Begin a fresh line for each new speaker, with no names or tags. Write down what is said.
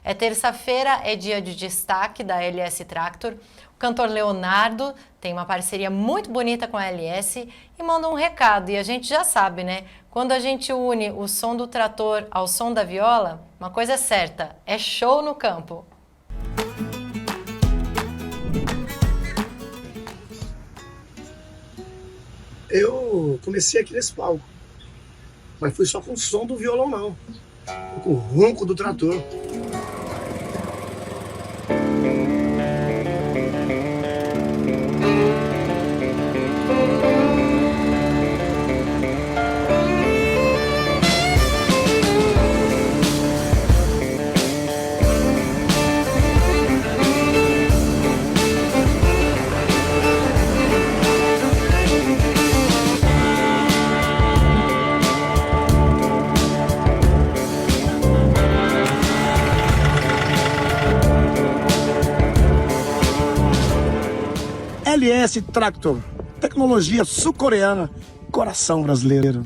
É terça-feira, é dia de destaque da LS Tractor. O cantor Leonardo tem uma parceria muito bonita com a LS e manda um recado. E a gente já sabe, né? Quando a gente une o som do trator ao som da viola, uma coisa é certa, é show no campo.
Eu comecei aqui nesse palco, mas fui só com o som do violão não, com o ronco do trator. LS Tractor, tecnologia sul-coreana, coração brasileiro.